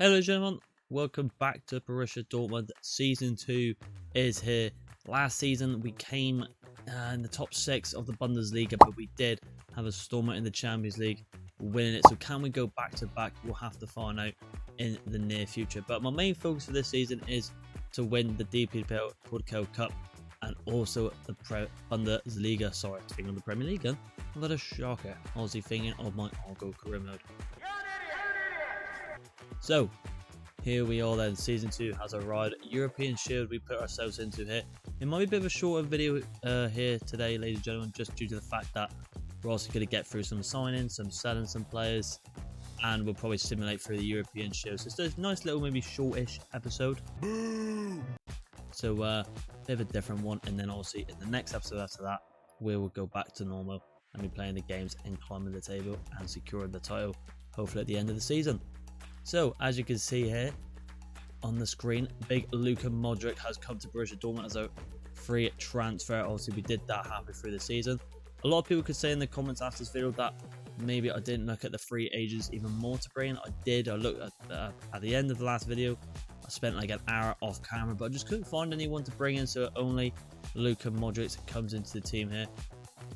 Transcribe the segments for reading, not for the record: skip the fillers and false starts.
Hello gentlemen, welcome back to Borussia Dortmund. Season 2 is here. Last season we came in the top 6 of the Bundesliga, but we did have a stormer in the Champions League winning it. So can we go back to back? We'll have to find out in the near future. But my main focus for this season is to win the DPPL Podcast Cup and also the Bundesliga. Sorry, thinking of the Premier League. I've got a shocker. Honestly thinking of my Argo career mode. So, here we are then, Season 2 has arrived. European Shield we put ourselves into here. It might be a bit of a shorter video here today, ladies and gentlemen, just due to the fact that we're also going to get through some signings, some selling some players, and we'll probably simulate through the European Shield. So it's a nice little, maybe shortish episode. So, bit of a different one, and then obviously in the next episode after that, we will go back to normal and be playing the games and climbing the table and securing the title, hopefully at the end of the season. So, as you can see here on the screen, big Luka Modric has come to Borussia Dortmund as a free transfer. Obviously, we did that halfway through the season. A lot of people could say in the comments after this video that maybe I didn't look at the free agents even more to bring in. I did. I looked at the end of the last video. I spent like an hour off camera, but I just couldn't find anyone to bring in, so only Luka Modric comes into the team here.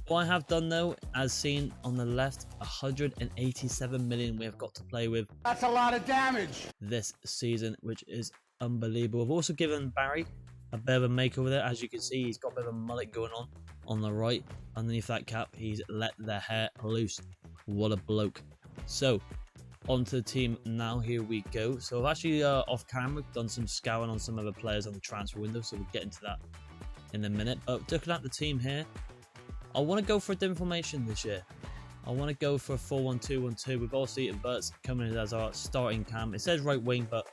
What I have done though, as seen on the left, 187 million we have got to play with. That's a lot of damage This season, which is unbelievable. I've also given Barry a bit of a makeover there. As you can see, he's got a bit of a mullet going on the right. Underneath that cap, he's let the hair loose. What a bloke. So, onto the team now. Here we go. So I've actually, off camera, done some scouting on some other players on the transfer window, so we'll get into that in a minute. But looking at the team here, I want to go for a different formation this year. I want to go for a 4-1-2-1-2 with obviously Verts coming in as our starting cam. It says right wing, but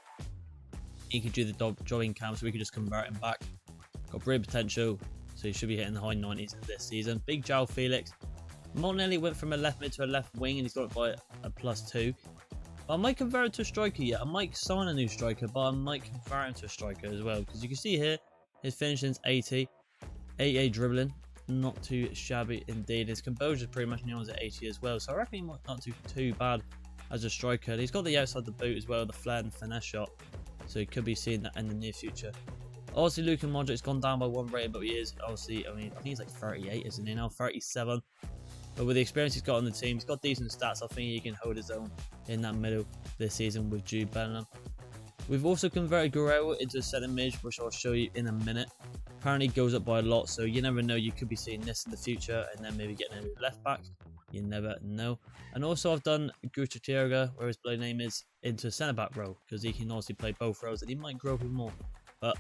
he could do the jogging cam, so we could just convert him back. Got brilliant potential, so he should be hitting the high 90s this season. Big João Felix. Martinelli went from a left mid to a left wing, and he's got it by a +2. I might convert it to a striker yet. I might sign a new striker, but I might convert him to a striker as well, because you can see here his finishing's 80, 88 dribbling. Not too shabby indeed. His composure is pretty much near at 80 as well, so I reckon he might not do too bad as a striker. He's got the outside the boot as well, the flair and finesse shot, so he could be seeing that in the near future. Obviously, Luka Modric's gone down by 1 rating, but he is obviously, I think he's like 38, isn't he now? 37. But with the experience he's got on the team, he's got decent stats. I think he can hold his own in that middle this season with Jude Bellingham. We've also converted Guerrero into a centre mid, which I'll show you in a minute. Apparently goes up by a lot, so you never know. You could be seeing this in the future and then maybe getting a left back. You never know. And also I've done Gutierrez, where his play name is, into a centre back role, because he can honestly play both roles and he might grow up with more. But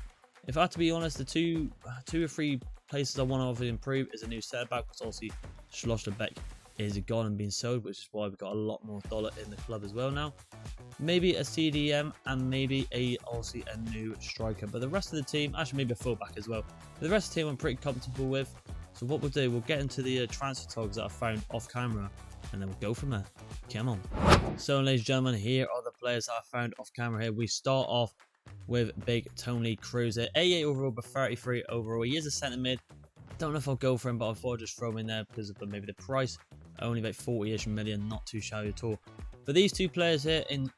if I have to be honest, the two or three places I want to obviously improve is a new centre back, because obviously Schlotterbeck is gone and being sold, which is why we've got a lot more dollar in the club as well now. Maybe a CDM and maybe obviously a new striker. But the rest of the team, actually maybe a fullback as well. But the rest of the team I'm pretty comfortable with. So what we'll do, we'll get into the transfer tags that I found off camera, and then we'll go from there. Come on. So ladies and gentlemen, here are the players that I found off camera here. We start off with big Tony Kroos, 88 overall but 33 overall. He is a centre mid. Don't know if I'll go for him, but I thought I'd just throw him in there because of maybe the price. Only about 40-ish million, not too shabby at all. But these two players here in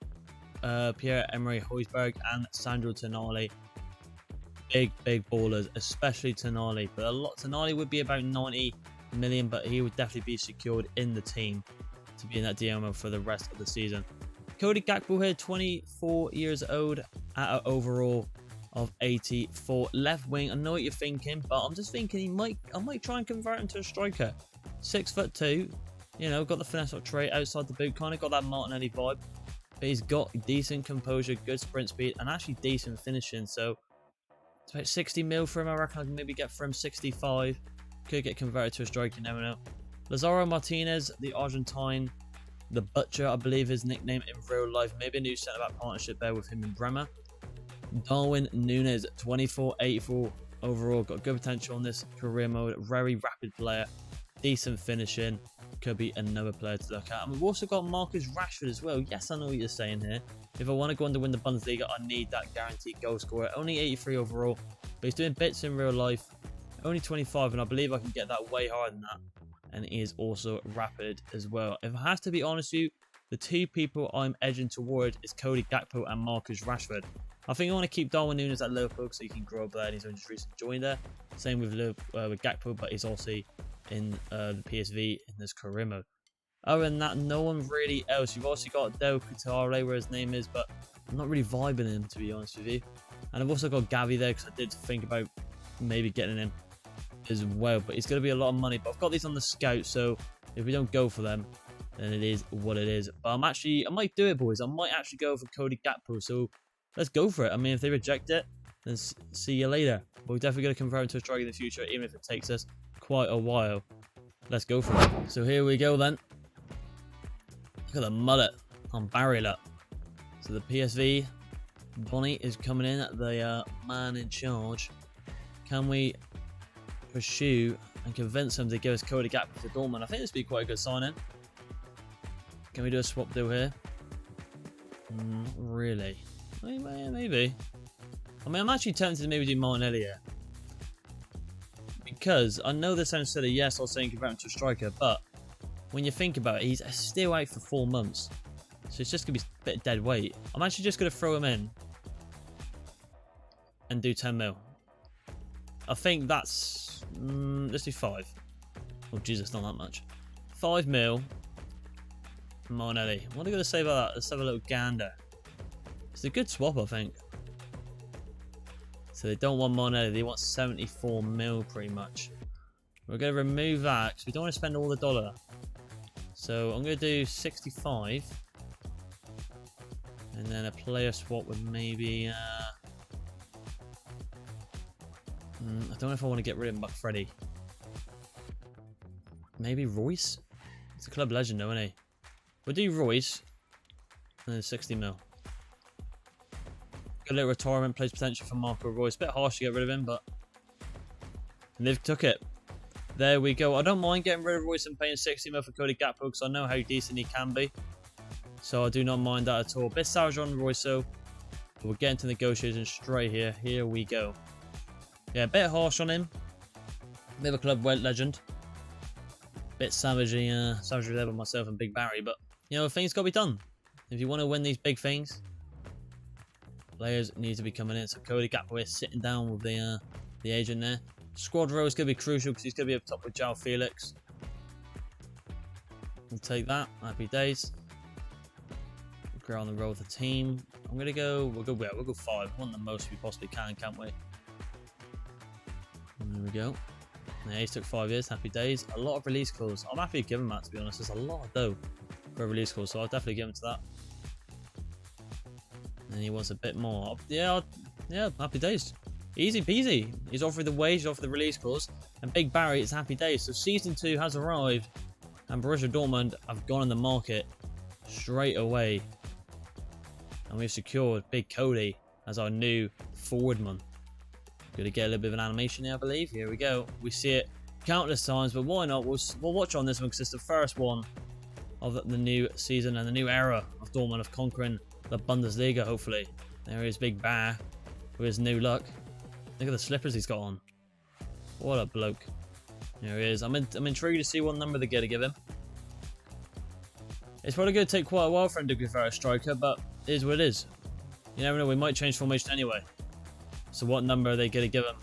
Pierre-Emerick Højbjerg and Sandro Tonali, big ballers, especially Tonali. But Tonali would be about 90 million, but he would definitely be secured in the team to be in that DMO for the rest of the season. Cody Gakpo here, 24 years old, at an overall of 84. Left wing, I know what you're thinking, but I'm just thinking I might try and convert him to a striker. 6'2", you know, got the finesse trait, outside the boot, kind of got that Martinelli vibe. But he's got decent composure, good sprint speed, and actually decent finishing. So it's about 60 mil for him. I reckon I can maybe get for him 65. Could get converted to a striker, you never know. Lazaro Martinez, the Argentine, the Butcher, I believe his nickname in real life. Maybe a new centre-back partnership there with him and Bremer. Darwin Núñez, 24, 84 overall. Got good potential on this career mode. Very rapid player. Decent finishing. Could be another player to look at. And we've also got Marcus Rashford as well. Yes, I know what you're saying here. If I want to go on to win the Bundesliga, I need that guaranteed goal scorer. Only 83 overall, but he's doing bits in real life. Only 25, and I believe I can get that way higher than that. And he is also rapid as well. If I have to be honest with you, the two people I'm edging toward is Cody Gakpo and Marcus Rashford. I think I want to keep Darwin Núñez at Liverpool so he can grow up there, and he's only just recently joined there. Same with Gakpo, but he's also in the PSV in this career mode. Other than that, no one really else. You've also got Del Couture, where his name is, but I'm not really vibing him, to be honest with you. And I've also got Gavi there because I did think about maybe getting him as well, but it's going to be a lot of money. But I've got these on the scout, so if we don't go for them, then it is what it is. But I might do it, boys. I might actually go for Cody Gakpo, so let's go for it. I mean, if they reject it, then see you later. But we're definitely going to convert him to a striker in the future, even if it takes us quite a while. Let's go for it. So here we go then. Look at the mullet on Barry, look. So the PSV, Bonnie is coming in, the man in charge. Can we pursue and convince him to give us Cody Gakpo for Dortmund? I think this would be quite a good signing. Can we do a swap deal here? Really? Maybe. I mean, I'm actually tempted to maybe do Martinelli here. Because I know this sounds silly, yes, I'll say convert him to a striker, but when you think about it, he's still out for 4 months. So it's just going to be a bit of dead weight. I'm actually just going to throw him in and do 10 mil. I think that's... let's do 5. Oh, Jesus, not that much. 5 mil. Martinelli. What are you going to say about that? Let's have a little gander. It's a good swap, I think. So they don't want Martinelli. They want 74 mil, pretty much. We're going to remove that because we don't want to spend all the dollar. So I'm going to do 65. And then a player swap with maybe... I don't know if I want to get rid of McFreddy. Maybe Royce? He's a club legend though, isn't he? We'll do Royce. And then 60 mil. Got a little retirement, plays potential for Marco Royce. Bit harsh to get rid of him, but... And they've took it. There we go. I don't mind getting rid of Royce and paying 60 mil for Cody Gakpo because I know how decent he can be. So I do not mind that at all. Bit savage on Royce, so we'll get into negotiating straight here. Here we go. Yeah, a bit harsh on him. Bit of a club legend. Bit savagely there with myself and Big Barry, but you know, things got to be done. If you want to win these big things, players need to be coming in. So Cody Gakpo is sitting down with the agent there. Squad row is going to be crucial because he's going to be up top with João Felix. We'll take that. Happy days. We'll go on the roll with the team. I'm going to go... We'll go 5. We want the most we possibly can, can't we? And there we go. Yeah, he's took 5 years. Happy days. A lot of release calls. I'm happy to give him that, to be honest. There's a lot, though, for a release call, so I'll definitely give him to that. And he wants a bit more. Yeah, happy days. Easy peasy. He's offered the wage, he's offered the release clause, and Big Barry is happy days. So season 2 has arrived, and Borussia Dortmund have gone in the market straight away, and we've secured Big Cody as our new forwardman. Going to get a little bit of an animation here, I believe. Here we go. We see it countless times, but why not? We'll watch on this one because it's the first one of the new season and the new era of Dortmund of conquering the Bundesliga. Hopefully, there is Big Bear with his new look. Look at the slippers he's got on. What a bloke. There he is. I'm intrigued to see what number they're going to give him. It's probably going to take quite a while for him to convert a striker, but it is what it is. You never know, we might change formation anyway. So what number are they going to give him?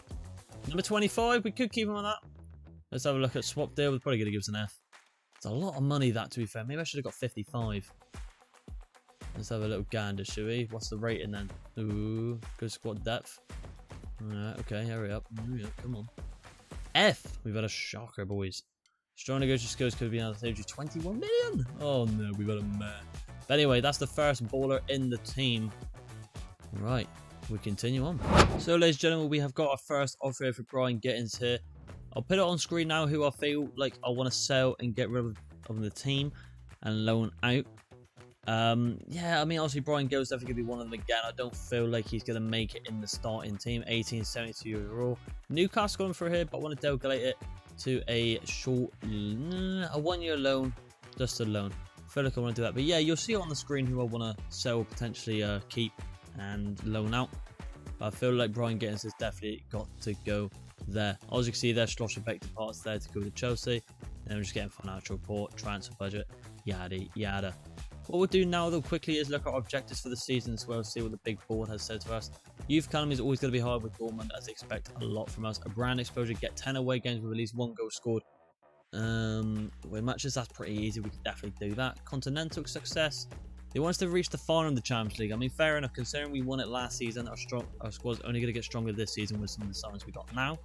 Number 25, we could keep him on that. Let's have a look at swap deal. We're probably going to give us an F. It's a lot of money, that, to be fair. Maybe I should have got 55. Let's have a little gander, shall we? What's the rating then? Ooh, good squad depth. Alright, okay, hurry up. Come on. F! We've had a shocker, boys. Strong negotiation skills could be another stage of 21 million. Oh no, we've got a man. But anyway, that's the first baller in the team. Right, we continue on. So, ladies and gentlemen, we have got our first offer for Brian Gittins here. I'll put it on screen now who I feel like I want to sell and get rid of the team and loan out. Yeah, I mean, obviously Brian Gill's definitely going to be one of them again. I don't feel like he's going to make it in the starting team. 1872 overall. Newcastle going for here, but I want to delegate it to a short, a 1 year loan, just a loan. I feel like I want to do that. But yeah, you'll see it on the screen who I want to sell, potentially keep and loan out. But I feel like Brian Gittins has definitely got to go there. As you can see there, Schlosserbeck departs there to go to Chelsea. And then we're just getting financial report, transfer budget, yada yada. What we'll do now, though, quickly is look at our objectives for the season as well, see what the big board has said to us. Youth Academy is always going to be hard with Dortmund, as they expect a lot from us. A brand exposure, get 10 away games with at least 1 goal scored. With matches, that's pretty easy. We can definitely do that. Continental success. They want us to reach the final of the Champions League. I mean, fair enough, considering we won it last season. Our squad's only going to get stronger this season with some of the signings we got now.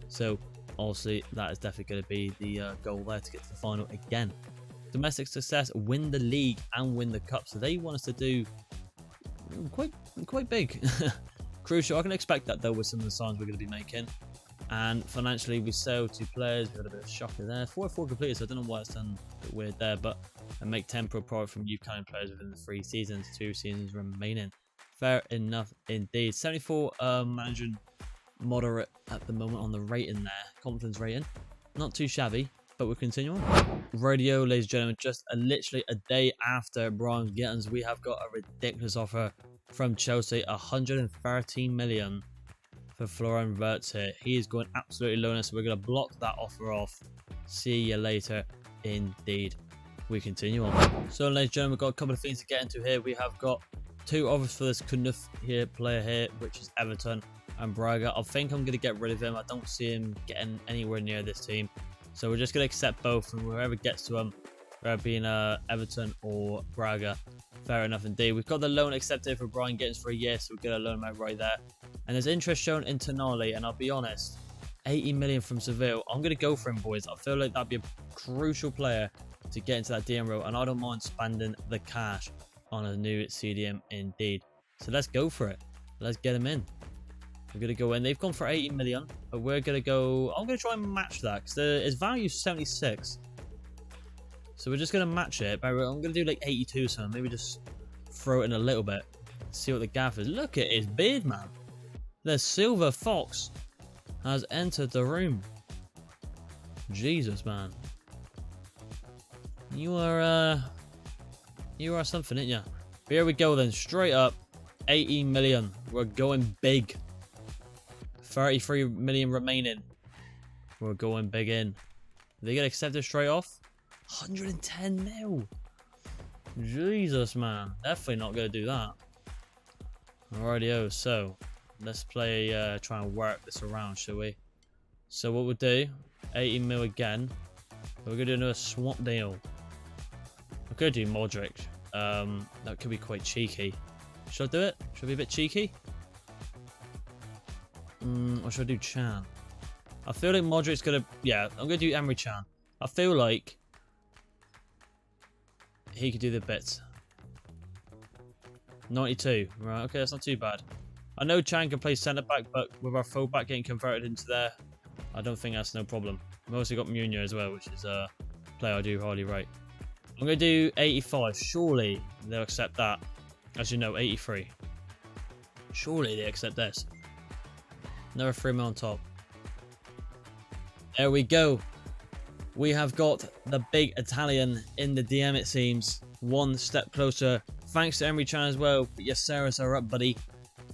So, obviously, that is definitely going to be the goal there, to get to the final again. Domestic success, win the league and win the cup. So they want us to do quite big. Crucial. I can expect that though with some of the signs we're going to be making. And financially, we sell 2 players. We got a bit of a shocker there. 4-4 completed, so I don't know why it's done a bit weird there. But I make 10 pro profit from youth academy players within the 3 seasons, 2 seasons remaining. Fair enough indeed. 74 managing moderate at the moment on the rating there. Confidence rating. Not too shabby. But we'll continue on. Radio, ladies and gentlemen, just literally a day after Brian Gittins, we have got a ridiculous offer from Chelsea. 113 million for Florian Wirtz here. He is going absolutely low, so we're going to block that offer off. See you later, indeed. We continue on. So, ladies and gentlemen, we've got a couple of things to get into here. We have got 2 offers for this Knuth here player here, which is Everton and Braga. I think I'm going to get rid of him. I don't see him getting anywhere near this team. So we're just going to accept both, and whoever gets to them, whether it being Everton or Braga, fair enough indeed. We've got the loan accepted for Brian Gittins for a year, so we're going to loan him out right there. And there's interest shown in Tonali, and I'll be honest, 80 million from Seville. I'm going to go for him, boys. I feel like that'd be a crucial player to get into that DM role, and I don't mind spending the cash on a new CDM indeed. So let's go for it. Let's get him in. We're going to go in. They've gone for 80 million, but we're going to go... I'm going to try and match that, because his value is 76. So we're just going to match it. I'm going to do like 82 or something. Maybe just throw it in a little bit. See what the gaff is. Look at his beard, man. The silver fox has entered the room. Jesus, man. You are something, ain't ya? Here we go then. Straight up. 80 million. We're going big. 33 million remaining. We're going big in. They get accepted straight off. 110 mil. Jesus, man. Definitely not going to do that. Alrighty-o. So, let's play, try and work this around, shall we? So, what we'll do, 80 mil again. We're going to do another swap deal. We're going to do Modric. That could be quite cheeky. Should I do it? Should I be a bit cheeky? Or should I do Chan? I feel like Modric's going to... Yeah, I'm going to do Emre Chan. I feel like he could do the bits. 92. Right, okay, that's not too bad. I know Chan can play centre-back, but with our full-back getting converted into there, I don't think that's no problem. We've also got Munir as well, which is a player I do highly rate. I'm going to do 85. Surely they'll accept that. As you know, 83. Surely they accept this. Another 3 mil on top. There we go. We have got the big Italian in the DM, it seems. One step closer. Thanks to Emre Chan as well. But yes, Sarah's are up, buddy.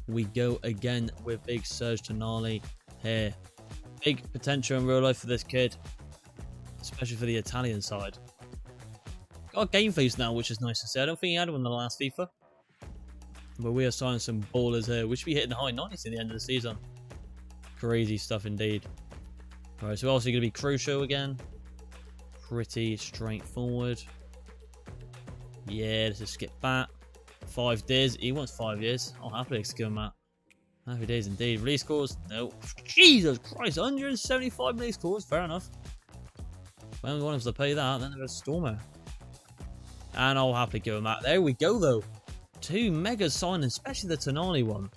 We go again with big Serge Tonali here. Big potential in real life for this kid. Especially for the Italian side. Got a game face now, which is nice to see. I don't think he had one in the last FIFA. But we are signing some ballers here. We should be hitting the high 90s at the end of the season. Crazy stuff indeed. Alright, so we're also going to be Crucial again. Pretty straightforward. Yeah, let's just skip that. 5 days. He wants 5 years. I'll happily skip him that. Happy days indeed. Release scores? No. Jesus Christ, 175 release scores. Fair enough. When we want him to pay that, then there's a Stormer. And I'll happily give him that. There we go, though. 2 mega signings, especially the Tonali one.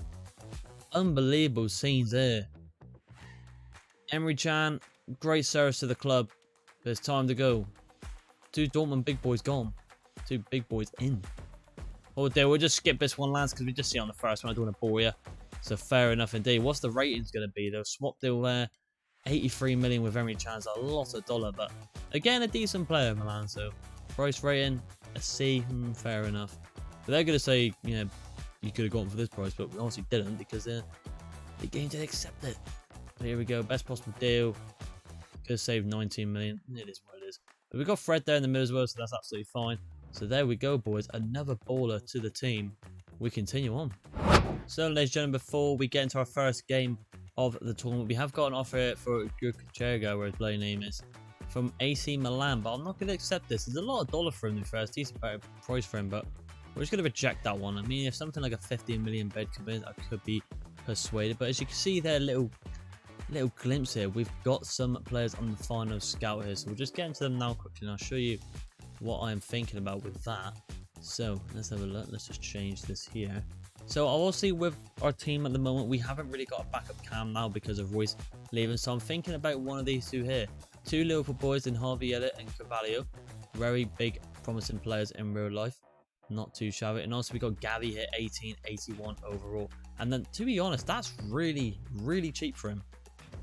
Unbelievable scenes there. Emre Chan, great service to the club. But it's time to go. 2 Dortmund big boys gone. 2 big boys in. What we'll just skip this one, lads, because we just see on the first one. I don't want to bore you. So fair enough indeed. What's the ratings going to be, though? Swap deal there. 83 million with Emre Chan's a lot of dollar, but again, a decent player, Milan. So price rating, a C. Fair enough. But they're going to say, you know, you could have gone for this price, but we obviously didn't because the game didn't accept it. But here we go. Best possible deal. Could have saved 19 million. It is what it is. But we've got Fred there in the middle as well, so that's absolutely fine. So there we go, boys. Another baller to the team. We continue on. So, ladies and gentlemen, before we get into our first game of the tournament, we have got an offer for Gurkucherga, where his bloody name is, from AC Milan. But I'm not going to accept this. There's a lot of dollar for him in first. Decent price for him, but we're just going to reject that one. I mean, if something like a 15 million bid comes in, I could be persuaded. But as you can see there, little glimpse here, we've got some players on the final scout here. So we'll just get into them now quickly, and I'll show you what I'm thinking about with that. So let's have a look. Let's just change this here. So obviously with our team at the moment, we haven't really got a backup cam now because of Royce leaving. So I'm thinking about one of these two here. Two Liverpool boys in Harvey Elliott and Carvalho. Very big, promising players in real life. Not too shabby. And also we got Gavi here, 1881 overall. And then to be honest, that's really, really cheap for him.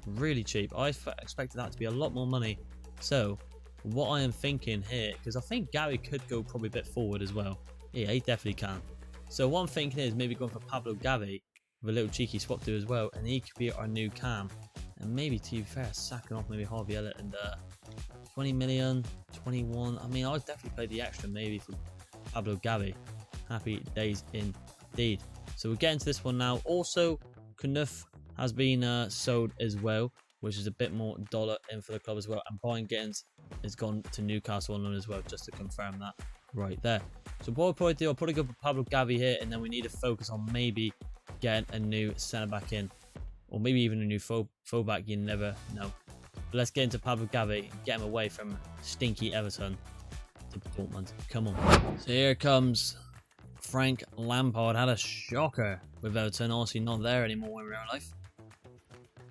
Really cheap. I expected that to be a lot more money. So what I am thinking here, because I think Gavi could go probably a bit forward as well. Yeah, he definitely can. So what I'm thinking is maybe going for Pablo Gavi with a little cheeky swap do as well, and he could be our new cam. And maybe, to be fair, sacking off maybe Harvey Elliott and 20 million, 21. I mean, I'd definitely play the extra maybe for Pablo Gavi. Happy days indeed. So we're getting to this one now. Also, Knuth has been sold as well, which is a bit more dollar in for the club as well. And Brian Gittins has gone to Newcastle on loan as well, just to confirm that right there. So what I'll probably do, I'll probably go for Pablo Gavi here, and then we need to focus on maybe getting a new centre back in, or maybe even a new fullback. You never know. But let's get into Pablo Gavi and get him away from stinky Everton to Dortmund. Come on. So here comes Frank Lampard. Had a shocker with Everton. Honestly, not there anymore in real life.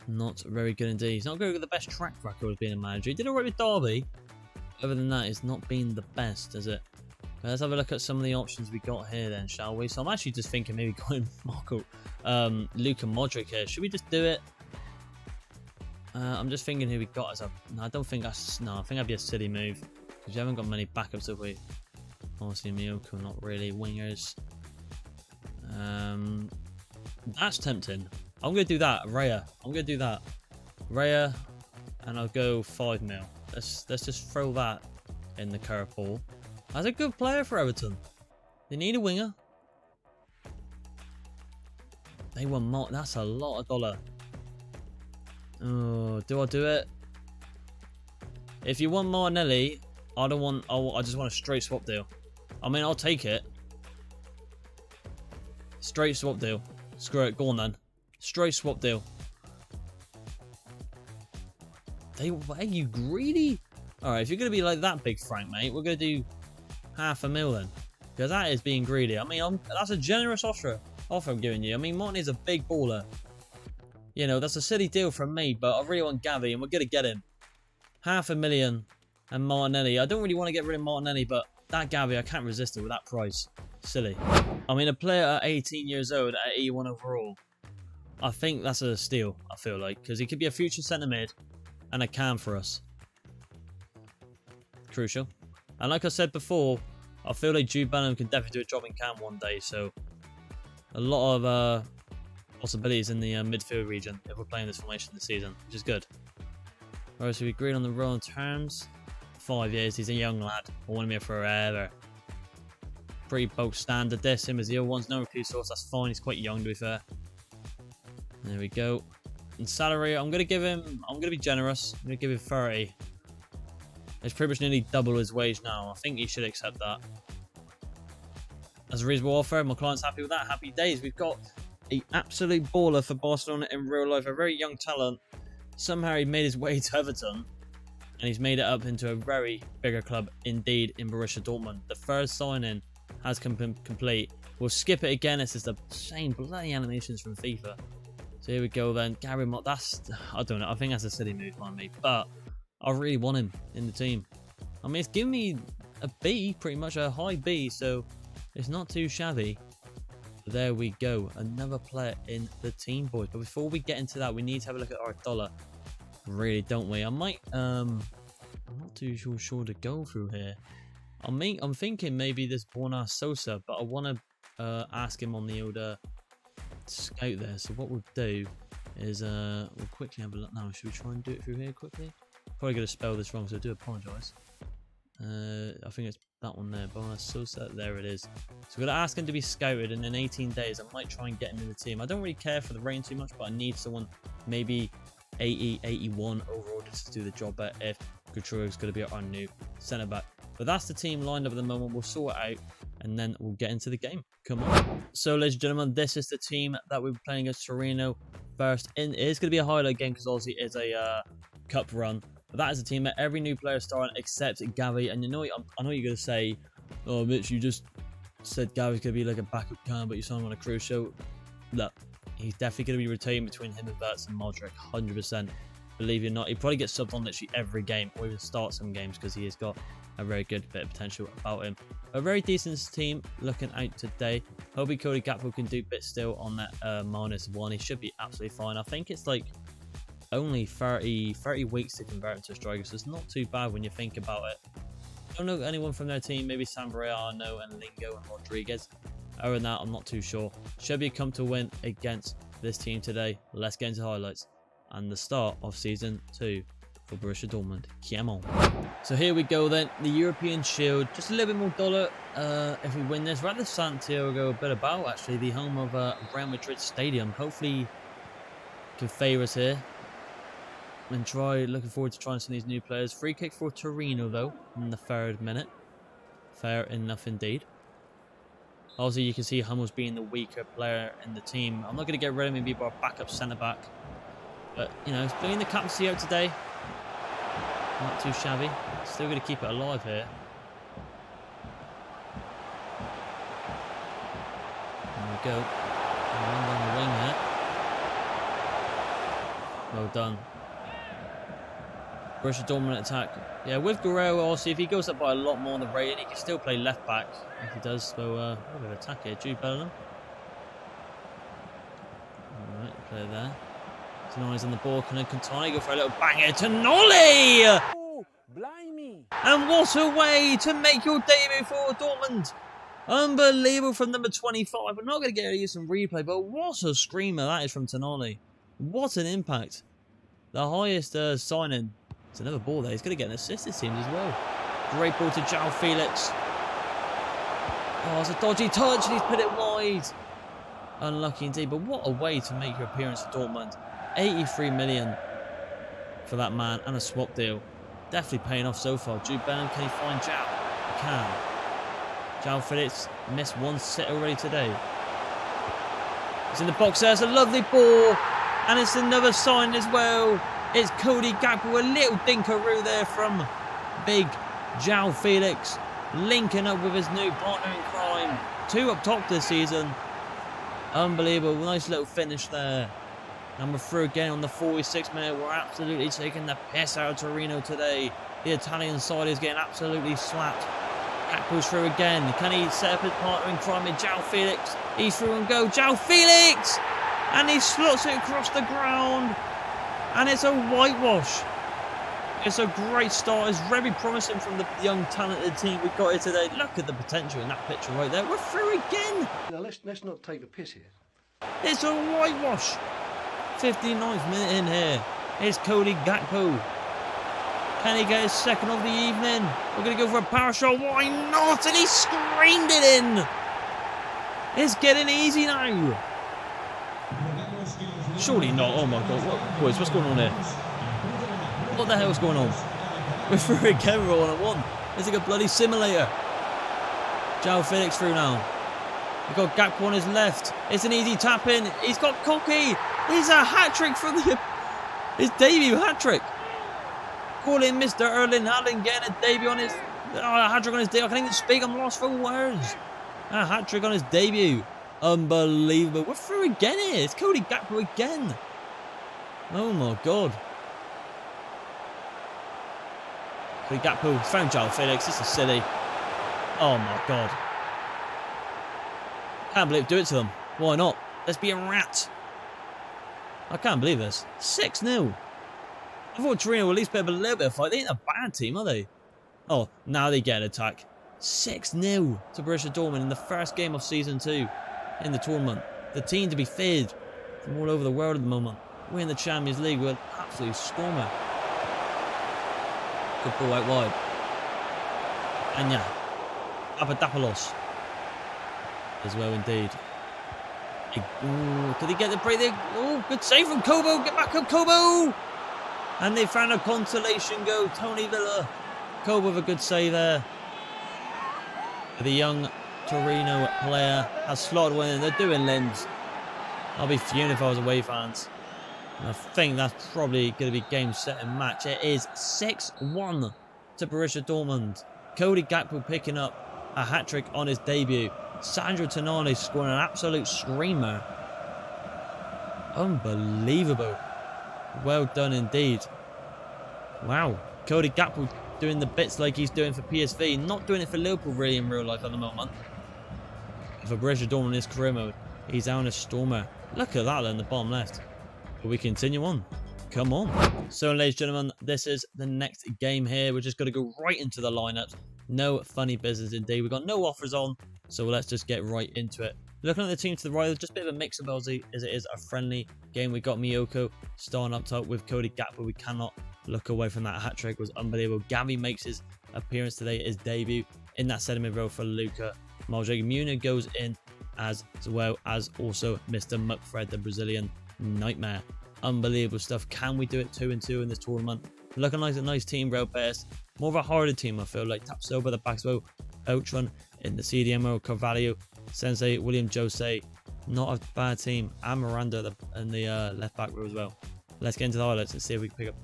Not very good indeed. He's not going to get the best track record as being a manager. He did alright with Derby. Other than that, it's not been the best, is it? But let's have a look at some of the options we got here then, shall we? So I'm actually just thinking maybe going Luka Modric here. Should we just do it? I'm just thinking who we got as a... No, I don't think that's... No, I think that'd be a silly move. Because we haven't got many backups, have we? Honestly, Miyoko, not really. Wingers. That's tempting. I'm going to do that. Raya. I'm going to do that. Raya. And I'll go 5 mil. Let's just throw that in the curveball. That's a good player for Everton. They need a winger. They want more. That's a lot of dollar. Oh, do I do it? If you want Martinelli, I don't want... I just want a straight swap deal. I mean, I'll take it. Straight swap deal. Screw it. Go on then. Straight swap deal. Are you greedy? Alright, if you're going to be like that big, Frank, mate, we're going to do $500,000 then. Because that is being greedy. I mean, that's a generous offer I'm giving you. I mean, Martinelli's a big baller. You know, that's a silly deal from me, but I really want Gavi, and we're going to get him. $500,000 and Martinelli. I don't really want to get rid of Martinelli, but that Gavi, I can't resist it with that price. Silly. I mean, a player at 18 years old at 81 overall, I think that's a steal, I feel like. Because he could be a future centre mid and a cam for us. Crucial. And like I said before, I feel like Jude Bellingham can definitely do a job in cam one day. So a lot of possibilities in the midfield region if we're playing this formation this season, which is good. Alright, so we agreed on the role and terms. 5 years, he's a young lad. I want him here forever. Pretty bulk standard this, him as the other ones, no repeat source, that's fine, he's quite young to be fair. There we go. And salary, I'm going to be generous, I'm going to give him 30. It's pretty much nearly double his wage now, I think he should accept that. As a reasonable offer, my client's happy with that, happy days. We've got an absolute baller for Barcelona in real life, a very young talent. Somehow he made his way to Everton, and he's made it up into a very bigger club indeed in Borussia Dortmund. The first signing has complete. We'll skip it again. It's just the same bloody animations from FIFA. So here we go then. Gary Mott, I don't know. I think that's a silly move by me, but I really want him in the team. I mean, it's giving me a B, pretty much a high B, so it's not too shabby. There we go. Another player in the team, boys. But before we get into that, we need to have a look at our dollar. Really, don't we? I'm not too sure to go through here. I'm thinking maybe this Borna Sosa, but I want to ask him on the old scout there. So what we'll do is we'll quickly have a look now. Should we try and do it through here quickly? Probably going to spell this wrong, so I do apologise. I think it's that one there? Bonus Sosa. There it is. So we're going to ask him to be scouted, and in 18 days, I might try and get him in the team. I don't really care for the rating too much, but I need someone maybe 80, 81 overall just to do the job better if Couture is going to be our new centre back. But that's the team lined up at the moment. We'll sort it out, and then we'll get into the game. Come on. So, ladies and gentlemen, this is the team that we're playing against Torino first. It is going to be a highlight game because obviously it's a cup run. But that is a team that every new player starting except Gavi. And you know, I know you're going to say, oh, Mitch, you just said Gavi's going to be like a backup cam, but you signed him on a cruise show. Look, he's definitely going to be retained between him and Verts and Modric, 100%. Believe it or not, he probably gets subbed on literally every game, or even start some games because he has got a very good bit of potential about him. A very decent team looking out today. Hopefully Cody Gakpo can do bits still on that -1. He should be absolutely fine. I think it's like only 30 weeks to convert into a striker, so it's not too bad when you think about it. I don't know anyone from their team, maybe Sambriano, and Lingo and Rodriguez. Other than that, I'm not too sure. Should be a comfortable win against this team today. Let's get into highlights and the start of Season 2 for Borussia Dortmund. Come on. So here we go then. The European Shield. Just a little bit more dollar if we win this. We're at the Santiago Bernabeu, actually, the home of Real Madrid Stadium. Hopefully can favour us here. And looking forward to trying some of these new players. Free kick for Torino, though, in the 3rd minute. Fair enough indeed. Obviously, you can see Hummels being the weaker player in the team. I'm not going to get rid of him, maybe our backup centre-back. But, you know, he's playing the captaincy out today. Not too shabby. Still going to keep it alive here. There we go. One on the wing here. Well done. Borussia Dortmund attack. Yeah, with Guerrero, obviously, if he goes up by a lot more on the rating, he can still play left back if he does. So, a bit of attack here. Jude Bellingham. Alright, play there. Tonoli's on the ball. Can Cantani go for a little banger? Tonoli! Oh, blimey! And what a way to make your debut for Dortmund! Unbelievable from number 25. We're not going to get to use some replay, but what a screamer that is from Tonoli. What an impact. The highest signing. It's another ball there. He's going to get an assist, it seems, as well. Great ball to João Felix. Oh, it's a dodgy touch, and he's put it wide. Unlucky indeed, but what a way to make your appearance for Dortmund. 83 million for that man, and a swap deal. Definitely paying off so far. Jude Bellingham, can he find João? He can. João Felix missed one set already today. He's in the box there. It's a lovely ball. And it's another sign as well. It's Cody Gakpo, a little dinkaroo there from big João Felix, linking up with his new partner in crime. 2 up top this season. Unbelievable. Nice little finish there. And we're through again on the 46th minute. We're absolutely taking the piss out of Torino today. The Italian side is getting absolutely slapped. Gakpo's through again. Can he set up his partner in crime with João Felix? He's through and go. João Felix! And he slots it across the ground. And it's a whitewash. It's a great start. It's very promising from the young, talented team we've got here today. Look at the potential in that picture right there. We're through again. Now let's not take the piss here. It's a whitewash. 59th minute in here. Here's Cody Gakpo. Can he get his second of the evening? We're going to go for a power shot. Why not? And he screamed it in. It's getting easy now. Surely not. Oh my god. Boys, what's going on here? What the hell's going on? We're through again. We're on one. It's like a bloody simulator. João Felix through now. We've got Gakpo on his left. It's an easy tap in. He's got Cocky. He's a hat-trick from his debut hat-trick. Call him Mr. Erling Haaland getting a debut on his... a hat-trick on his debut. I can't even speak. I'm lost for words. A hat-trick on his debut. Unbelievable. We're through again here. It's Cody Gakpo again. Oh my god. Cody Gakpo found João Felix. This is silly. Oh my god. Can't believe do it to them. Why not? Let's be a rat. I can't believe this. 6-0. I thought Torino would at least put up a little bit of fight. They ain't a bad team, are they? Oh, now they get an attack. 6-0 to Borussia Dortmund in the first game of Season 2 in the tournament. The team to be feared from all over the world at the moment. We're in the Champions League. We're absolutely storming. Good ball out wide. And yeah. Papadopoulos as well indeed. Ooh, could he get the break there? Oh, good save from Kobo. Get back up, Kobo. And they found a consolation goal. Tony Villa. Kobo with a good save there. The young Torino player has slotted one in. They're doing limbs. I'll be fuming if I was away fans. And I think that's probably going to be game, set and match. It is 6-1 to Borussia Dortmund. Cody Gakpo picking up a hat-trick on his debut. Sandro Tonali scoring an absolute screamer. Unbelievable. Well done indeed. Wow. Cody Gakpo doing the bits like he's doing for PSV. Not doing it for Liverpool really in real life at the moment. For Borussia Dortmund in his career mode, he's down a stormer. Look at that in the bottom left. But we continue on. Come on. So, ladies and gentlemen, this is the next game here. We're just going to go right into the lineups. No funny business indeed. We've got no offers on, so let's just get right into it. Looking at the team to the right, there's just a bit of a mix of as it is a friendly game. We got Miyoko starting up top with Cody Gakpo. We cannot look away from that hat trick. Was unbelievable. Gavi makes his appearance today, his debut in that centre mid role for Luka Modric. Muna goes in as well as also Mr. Muckfred, the Brazilian nightmare. Unbelievable stuff. Can we do it 2-2 in this tournament? Looking like a nice team, real best. More of a harder team, I feel like. Tapsoba, the backs well. Outron in the CDMO, Carvalho, Sensei, William Jose. Not a bad team. And Miranda in the left back row as well. Let's get into the highlights and see if we can pick up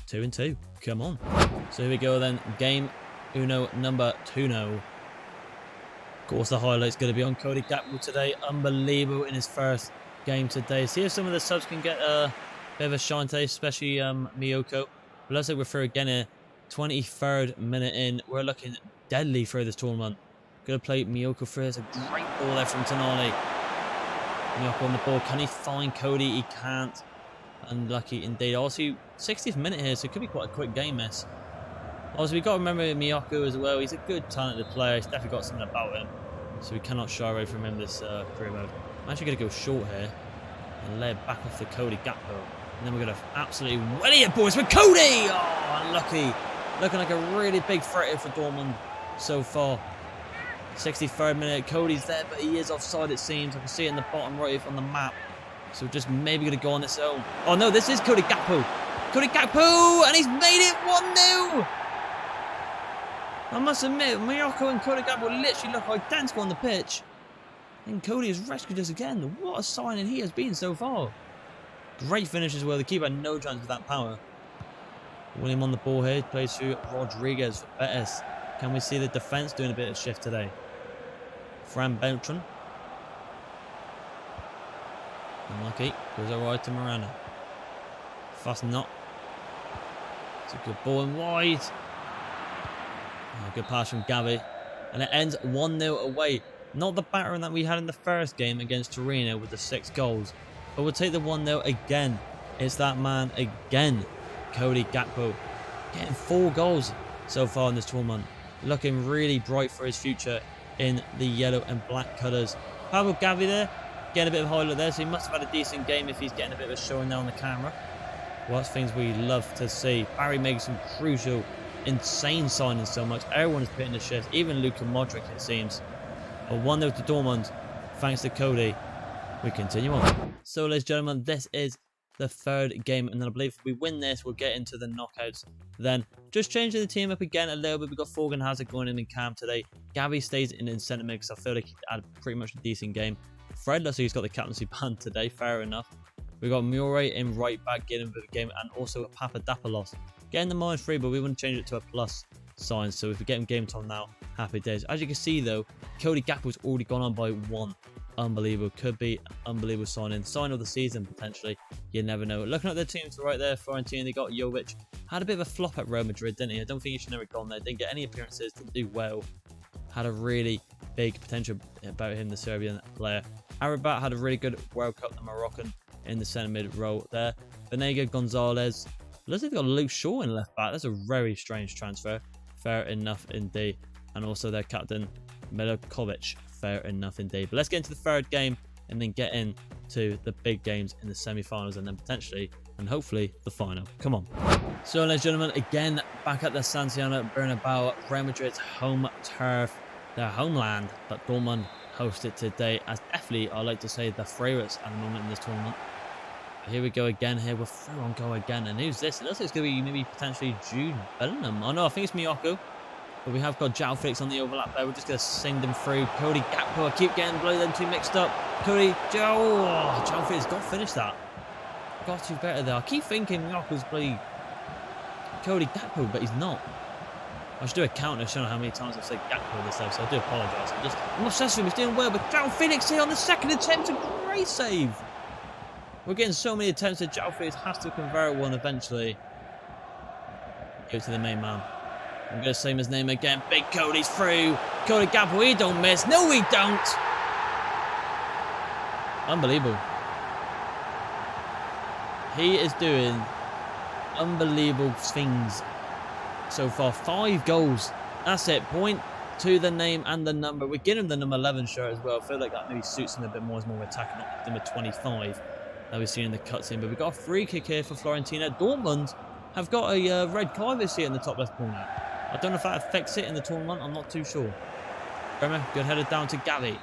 2-2. Come on. So here we go then. Game uno number 2. Of course, the highlight's going to be on Cody Gakpo today. Unbelievable in his first game today. See if some of the subs can get a bit of a shine today, especially Miyoko. But let's say we're through again here. 23rd minute in. We're looking deadly through this tournament. Going to play Miyoko through. It's a great ball there from Tonali. Miyoko on the ball. Can he find Cody? He can't. Unlucky indeed. Also, 60th minute here, so it could be quite a quick game miss. Also, we've got to remember Miyoko as well. He's a good, talented player. He's definitely got something about him. So we cannot shy away from him this career mode. I'm actually going to go short here and lay it back off to Cody Gakpo. And then we're going to absolutely welly it, boys, with Cody! Oh, unlucky. Looking like a really big threat here for Dortmund so far. 63rd minute. Cody's there, but he is offside, it seems. I can see it in the bottom right on the map. So just maybe going to go on its own. Oh, no, this is Cody Gakpo. Cody Gakpo! And he's made it 1-0! I must admit, Miyoko and Cody Gakpo literally look identical on the pitch. And Cody has rescued us again. What a signing he has been so far. Great finish as well. The keeper had no chance with that power. William on the ball here. Plays through Rodriguez for Betis. Can we see the defence doing a bit of shift today? Fran Beltran. Unlucky. Goes alright to Miranda. Fast not. It's a good ball and wide. Oh, good pass from Gavi. And it ends 1-0 away. Not the battering that we had in the first game against Torino with the 6 goals. But we'll take the 1-0 again. It's that man again. Cody Gakpo. Getting 4 goals so far in this tournament. Looking really bright for his future in the yellow and black colours. Pablo Gavi there. Getting a bit of a highlight there. So he must have had a decent game if he's getting a bit of a showing there on the camera. Well, that's things we love to see. Barry makes some crucial, insane signings so much. Everyone is putting the shift. Even Luka Modric, it seems. A 1-0 to Dortmund. Thanks to Cody. We continue on. So, ladies and gentlemen, this is the 3rd game. And then I believe if we win this, we'll get into the knockouts. Then, just changing the team up again a little bit. We've got Forgan Hazard going in camp today. Gavi stays in centre mid because I feel like he had pretty much a decent game. Fred looks like he's got the captaincy band today. Fair enough. We've got Murray in right back getting with the game. And also Papadopoulos. Getting the -3, but we want to change it to a plus sign. So if we get him game time now, happy days. As you can see though, Cody Gakpo's already gone on by 1. Unbelievable. Could be unbelievable signing. Sign of the season potentially. You never know. Looking at their teams right there, Fiorentina, they got Jovic. Had a bit of a flop at Real Madrid, didn't he? I don't think he should never have gone there. Didn't get any appearances, didn't do well. Had a really big potential about him, the Serbian player. Arabat had a really good World Cup, the Moroccan, in the centre mid role there. Benega Gonzalez. Looks like they've got Luke Shaw in left back. That's a very strange transfer. Fair enough indeed. And also their captain, Milokovic. Fair enough indeed. But let's get into the 3rd game and then get into the big games in the semi-finals and then potentially and hopefully the final. Come on. So, ladies and gentlemen, again, back at the Santiago Bernabeu, Real Madrid's home turf. their homeland, but Dortmund hosted today as definitely, I like to say, the favourites at the moment in this tournament. But here we go again here. We're through on goal again. And who's this? It looks like it's going to be maybe potentially Jude Bellingham. Oh no, I think it's Miyako. But we have got João Felix on the overlap there. We're just going to sing them through. Cody Gakpo. I keep getting them two mixed up. Cody, João Felix got to finish that. Got to better there. I keep thinking Miyako's bloody Cody Gakpo, but he's not. I should do a counter showing how many times I've said Gakpo this episode, so I do apologise. I'm obsessed with him. He's doing well, but João Felix here on the second attempt. A great save. We're getting so many attempts that João Felix has to convert one eventually. Go to the main man. I'm going to say his name again. Big Cody's through. Cody Gakpo, he don't miss. No, we don't. Unbelievable. He is doing unbelievable things so far. 5 goals. That's it. Point to the name and the number. We're getting him the number 11 shirt as well. I feel like that maybe suits him a bit more as more attacking, not number 25 that we've seen in the cutscene. But we've got a free kick here for Fiorentina. Dortmund have got a red card this year in the top left corner. I don't know if that affects it in the tournament. I'm not too sure. Bremer, good header down to Gavi.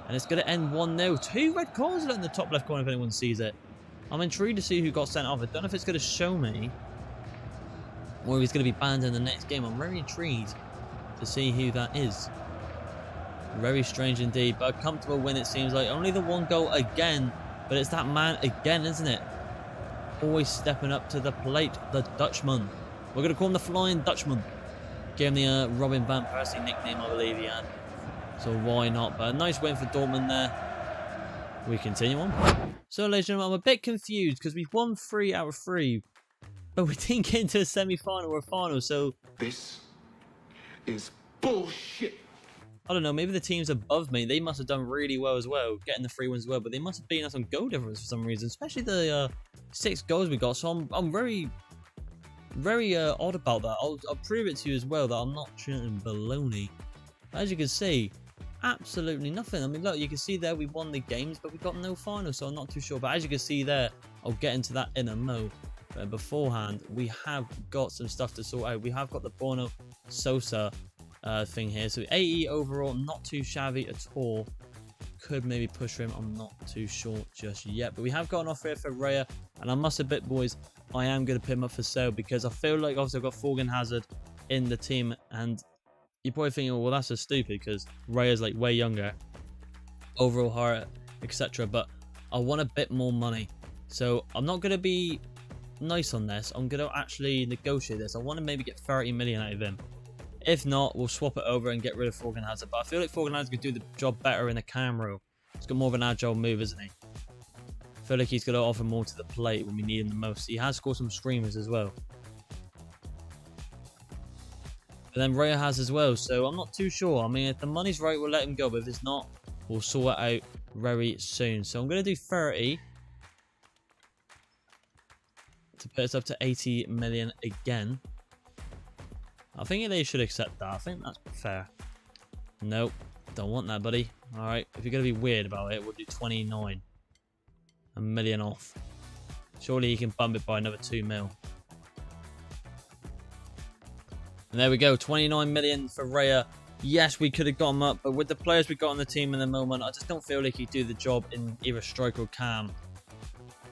And it's going to end 1-0. 2 red cards in the top left corner if anyone sees it. I'm intrigued to see who got sent off. I don't know if it's going to show me or if he's going to be banned in the next game. I'm very intrigued to see who that is. Very strange indeed, but a comfortable win it seems like. Only the 1 goal again, but it's that man again, isn't it? Always stepping up to the plate, the Dutchman. We're going to call him the Flying Dutchman. Gave him the Robin van Persie nickname, I believe he had. So why not? But a nice win for Dortmund there. We continue on. So, ladies and gentlemen, I'm a bit confused because we've won 3 out of 3, but we didn't get into a semi-final or a final. So this is bullshit. I don't know. Maybe the teams above me, they must have done really well as well, getting the 3 wins as well. But they must have beaten us on goal difference for some reason, especially the 6 goals we got. So I'm very odd about that. I'll prove it to you as well that I'm not shooting baloney. As you can see, absolutely nothing. I mean, look, you can see there we won the games, but we got no final, so I'm not too sure. But as you can see there, I'll get into that in a mo. But beforehand, we have got some stuff to sort out. We have got the Bruno Sosa thing here. So 80 overall, not too shabby at all. Could maybe push for him. I'm not too sure just yet. But we have got an offer here for Raya. And I must admit, boys, I am going to put him up for sale because I feel like obviously I've got Thorgan Hazard in the team. And you're probably thinking, well, that's just stupid because Raya's like way younger. Overall higher, etc. But I want a bit more money. So I'm not going to be nice on this. I'm going to actually negotiate this. I want to maybe get 30 million out of him. If not, we'll swap it over and get rid of Thorgan Hazard. But I feel like Thorgan Hazard could do the job better in the cam row. He's got more of an agile move, isn't he? I feel like he's going to offer more to the plate when we need him the most. He has scored some streamers as well. But then Raya has as well, so I'm not too sure. I mean, if the money's right, we'll let him go. But if it's not, we'll sort it out very soon. So I'm going to do 30 to put us up to 80 million again. I think they should accept that. I think that's fair. Nope, don't want that, buddy. Alright, if you're going to be weird about it, we'll do 29. A million off. Surely he can bump it by another 2 mil. And there we go, 29 million for Raya. Yes, we could have got him up, but with the players we got on the team in the moment, I just don't feel like he'd do the job in either strike or cam.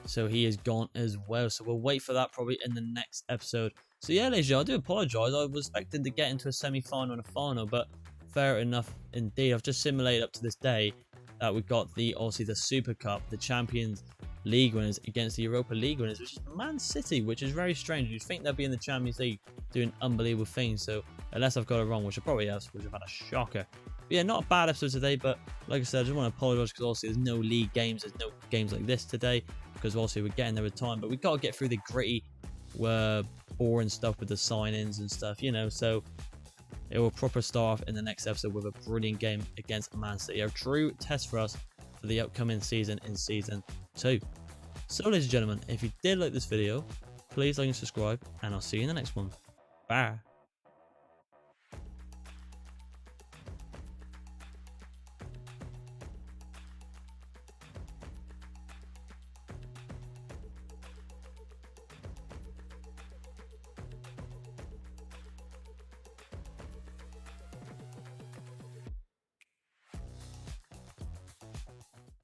So he is gone as well. So we'll wait for that probably in the next episode. So yeah, ladies and gentlemen, I do apologise. I was expecting to get into a semi-final and a final, but fair enough indeed. I've just simulated up to this day that we've got obviously the Super Cup, the Champions League winners against the Europa League winners, which is Man City, which is very strange. You'd think they'd be in the Champions League doing unbelievable things. So unless I've got it wrong, which I probably have, which I've had a shocker. But yeah, not a bad episode today, but like I said, I just want to apologise because obviously there's no league games, there's no games like this today, because obviously we're getting there with time, but we've got to get through the gritty, boring stuff with the sign-ins and stuff, you know. So it will proper start off in the next episode with a brilliant game against Man City, a true test for us for the upcoming season in Season 2. So ladies and gentlemen, if you did like this video, please like and subscribe, and I'll see you in the next one. Bye.